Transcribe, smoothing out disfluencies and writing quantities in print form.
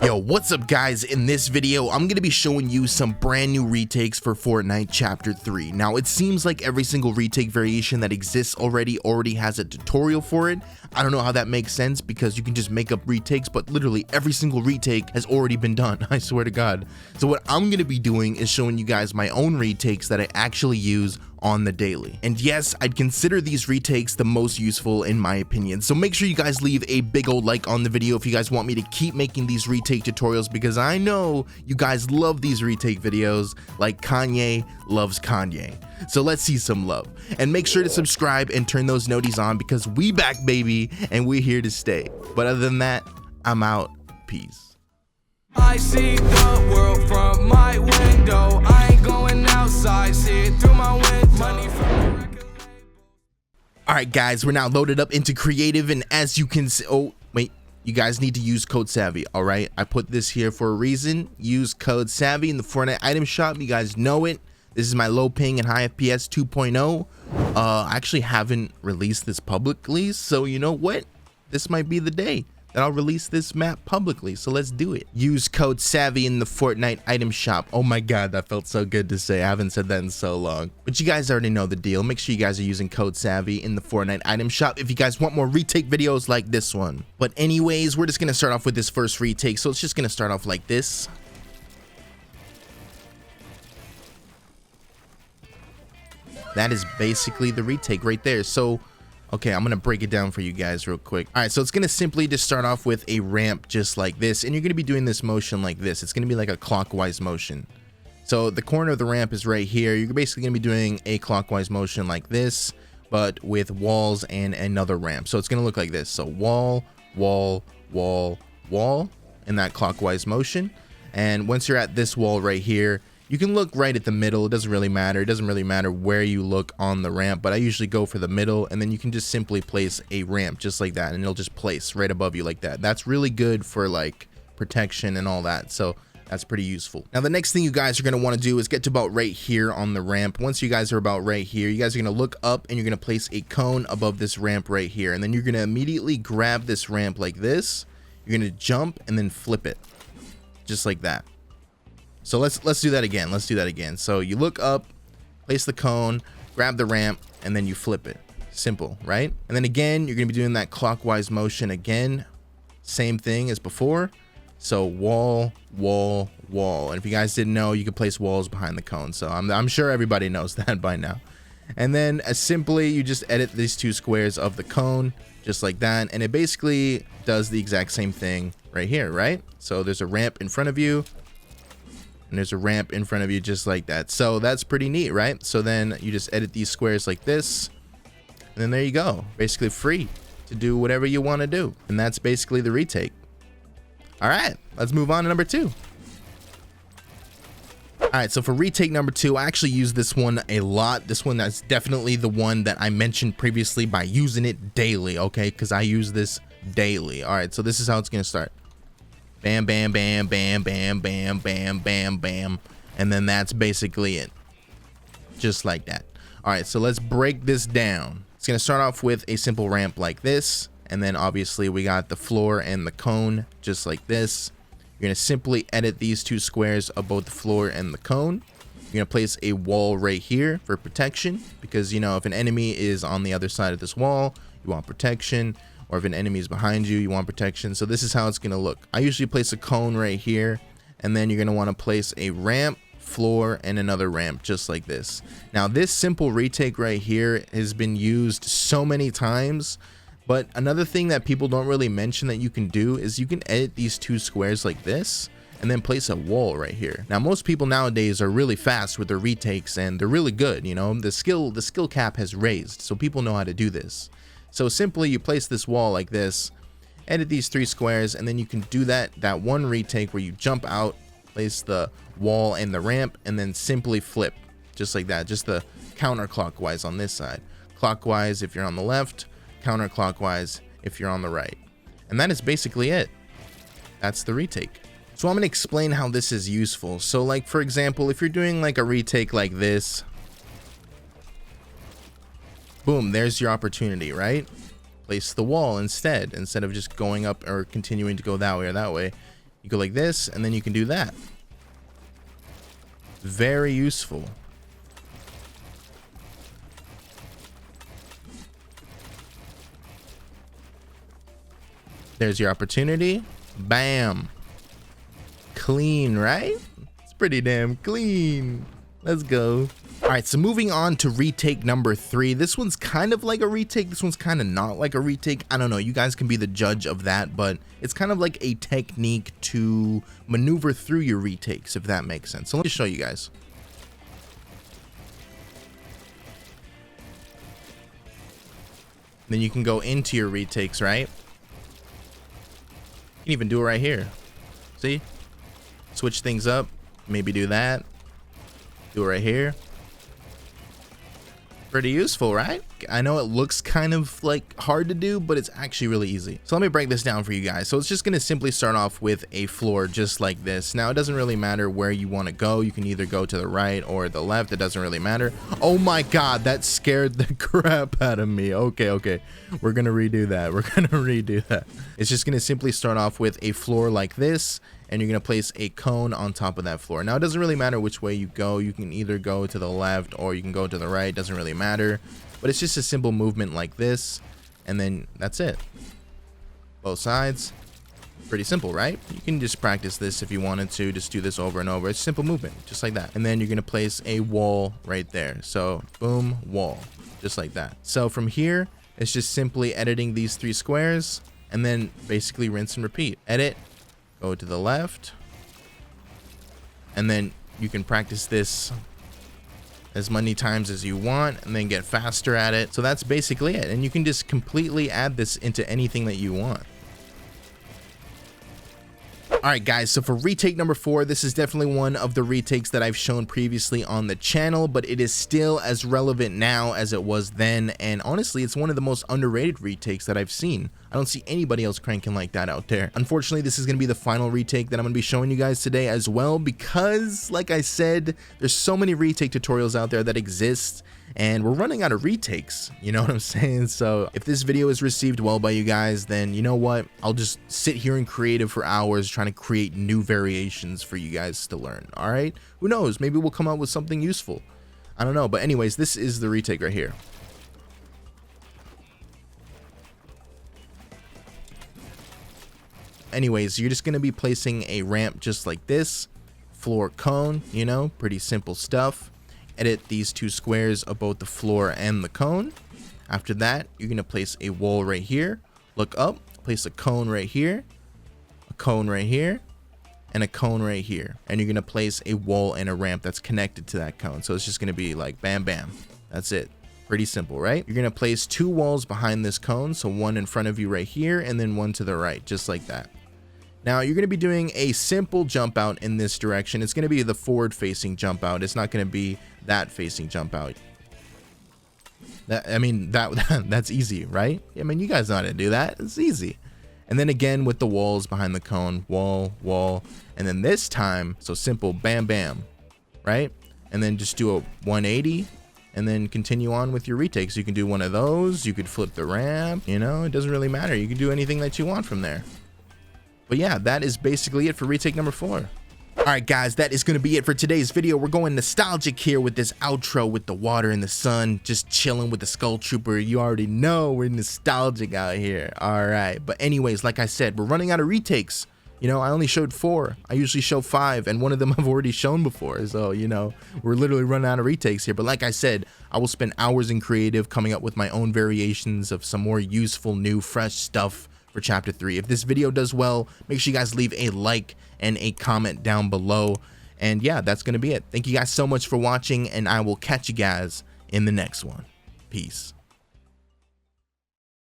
Yo, what's up guys? In this video, I'm going to be showing you some brand new retakes for Fortnite Chapter 3. Now, it seems like every single retake variation that exists already has a tutorial for it. I don't know how that makes sense because you can just make up retakes, but literally every single retake has already been done, I swear to God. So what I'm going to be doing is showing you guys my own retakes that I actually use on the daily. And yes, I'd consider these retakes the most useful in my opinion. So make sure you guys leave a big old like on the video if you guys want me to keep making these retake tutorials, because I know you guys love these retake videos like Kanye loves Kanye. So let's see some love. And make sure to subscribe and turn those noties on because we back, baby, and we're here to stay. But other than that, I'm out. Peace. I see the world from my window. I ain't going outside, see it through my window. Money from the record label. Alright guys, we're now loaded up into creative, and as you can see, oh wait, you guys need to use code Savy. Alright, I put this here for a reason. Use code Savy in the Fortnite item shop. You guys know it. This is my low ping and high FPS 2.0. I actually haven't released this publicly, so you know what? This might be the day that I'll release this map publicly, so let's do it. Use code Savy in the Fortnite item shop. Oh my god, that felt so good to say. I haven't said that in so long. But you guys already know the deal. Make sure you guys are using code Savy in the Fortnite item shop if you guys want more retake videos like this one. But anyways, we're just gonna start off with this first retake, so it's just gonna start off like this. That is basically the retake right there. So okay, I'm gonna break it down for you guys real quick. All right, so it's gonna simply just start off with a ramp just like this, and you're gonna be doing this motion like this. It's gonna be like a clockwise motion. So the corner of the ramp is right here. You're basically gonna be doing a clockwise motion like this, but with walls and another ramp. So it's gonna look like this. So wall, wall, wall, wall, in that clockwise motion. And once you're at this wall right here, you can look right at the middle. It doesn't really matter. It doesn't really matter where you look on the ramp, but I usually go for the middle, and then you can just simply place a ramp just like that, and it'll just place right above you like that. That's really good for like protection and all that. So that's pretty useful. Now, the next thing you guys are going to want to do is get to about right here on the ramp. Once you guys are about right here, you guys are going to look up and you're going to place a cone above this ramp right here. And then you're going to immediately grab this ramp like this. You're going to jump and then flip it just like that. So let's do that again. Let's do that again. So you look up, place the cone, grab the ramp, and then you flip it. Simple, right? And then again, you're going to be doing that clockwise motion again. Same thing as before. So wall, wall, wall. And if you guys didn't know, you could place walls behind the cone. So I'm sure everybody knows that by now. And then simply, you just edit these two squares of the cone, just like that. And it basically does the exact same thing right here, right? So there's a ramp in front of you, and there's a ramp in front of you just like that. So that's pretty neat, right? So then you just edit these squares like this, and then there you go. Basically free to do whatever you want to do. And that's basically the retake. All right, let's move on to number 2. All right, so for retake number 2, I actually use this one a lot. This one is definitely the one that I mentioned previously by using it daily, okay? Because I use this daily. All right, so this is how it's going to start. Bam, bam, bam, bam, bam, bam, bam, bam, bam. And then that's basically it. Just like that. All right, so let's break this down. It's going to start off with a simple ramp like this. And then obviously we got the floor and the cone just like this. You're going to simply edit these two squares of both the floor and the cone. You're going to place a wall right here for protection. Because, you know, if an enemy is on the other side of this wall, you want protection. Or if an enemy is behind you, you want protection. So this is how it's going to look. I usually place a cone right here, and then you're going to want to place a ramp, floor, and another ramp just like this. Now, this simple retake right here has been used so many times, but another thing that people don't really mention that you can do is you can edit these two squares like this and then place a wall right here. Now, most people nowadays are really fast with their retakes, and they're really good. You know, the skill cap has raised, so people know how to do this. So simply you place this wall like this, edit these 3 squares, and then you can do that one retake where you jump out, place the wall and the ramp, and then simply flip just like that. Just the counterclockwise on this side. Clockwise if you're on the left, counterclockwise if you're on the right. And that is basically it. That's the retake. So I'm going to explain how this is useful. So like, for example, if you're doing like a retake like this, boom, there's your opportunity, right? Place the wall instead of just going up or continuing to go that way or that way. You go like this, and then you can do that. Very useful. There's your opportunity. Bam. Clean, right? It's pretty damn clean. Let's go. All right, so moving on to retake number 3. This one's kind of like a retake. This one's kind of not like a retake. I don't know. You guys can be the judge of that, but it's kind of like a technique to maneuver through your retakes, if that makes sense. So let me show you guys. Then you can go into your retakes, right? You can even do it right here. See? Switch things up. Maybe do that. Do it right here. Pretty useful, right? I know it looks kind of like hard to do, but it's actually really easy. So let me break this down for you guys. So it's just going to simply start off with a floor just like this. Now it doesn't really matter where you want to go. You can either go to the right or the left. It doesn't really matter. Oh my God, that scared the crap out of me. Okay. We're going to redo that. It's just going to simply start off with a floor like this, and you're going to place a cone on top of that floor. Now it doesn't really matter which way you go. You can either go to the left or you can go to the right. It doesn't really matter, but it's just a simple movement like this, and then that's it. Both sides. Pretty simple, right? You can just practice this if you wanted to. Just do this over and over. It's simple movement, just like that. And then you're going to place a wall right there. So boom, wall, just like that. So from here, it's just simply editing these 3 squares and then basically rinse and repeat. Edit. Go to the left, and then you can practice this as many times as you want and then get faster at it. So that's basically it, and you can just completely add this into anything that you want. All right, guys, so for retake number 4, this is definitely one of the retakes that I've shown previously on the channel, but it is still as relevant now as it was then, and honestly, it's one of the most underrated retakes that I've seen. I don't see anybody else cranking like that out there. Unfortunately, this is going to be the final retake that I'm going to be showing you guys today as well, because like I said, there's so many retake tutorials out there that exist, and we're running out of retakes, you know what I'm saying? So if this video is received well by you guys, then you know what? I'll just sit here in creative for hours trying to create new variations for you guys to learn, all right? Who knows? Maybe we'll come up with something useful. I don't know, but anyways, this is the retake right here. Anyways, you're just going to be placing a ramp just like this, floor cone, you know, pretty simple stuff. Edit these 2 squares of both the floor and the cone. After that, you're going to place a wall right here. Look up, place a cone right here, a cone right here, and a cone right here. And you're going to place a wall and a ramp that's connected to that cone. So it's just going to be like bam, bam. That's it. Pretty simple, right? You're going to place 2 walls behind this cone. So one in front of you right here, and then one to the right, just like that. Now you're going to be doing a simple jump out in this direction. It's going to be the forward facing jump out. It's not going to be that facing jump out. That's easy, right? I mean, you guys know how to do that. It's easy. And then again with the walls behind the cone, wall, and then this time, so simple, bam, bam, right? And then just do a 180 and then continue on with your retakes. You can do one of those. You could flip the ramp, you know, it doesn't really matter. You can do anything that you want from there. But yeah, that is basically it for retake number 4. Alright guys, that is going to be it for today's video. We're going nostalgic here with this outro with the water and the sun, just chilling with the Skull Trooper. You already know we're nostalgic out here. Alright, but anyways, like I said, we're running out of retakes. You know, I only showed 4. I usually show 5, and one of them I've already shown before. So, you know, we're literally running out of retakes here. But like I said, I will spend hours in creative coming up with my own variations of some more useful, new, fresh stuff for chapter 3. If this video does well, make sure you guys leave a like and a comment down below. And yeah, that's going to be it. Thank you guys so much for watching, and I will catch you guys in the next one. Peace.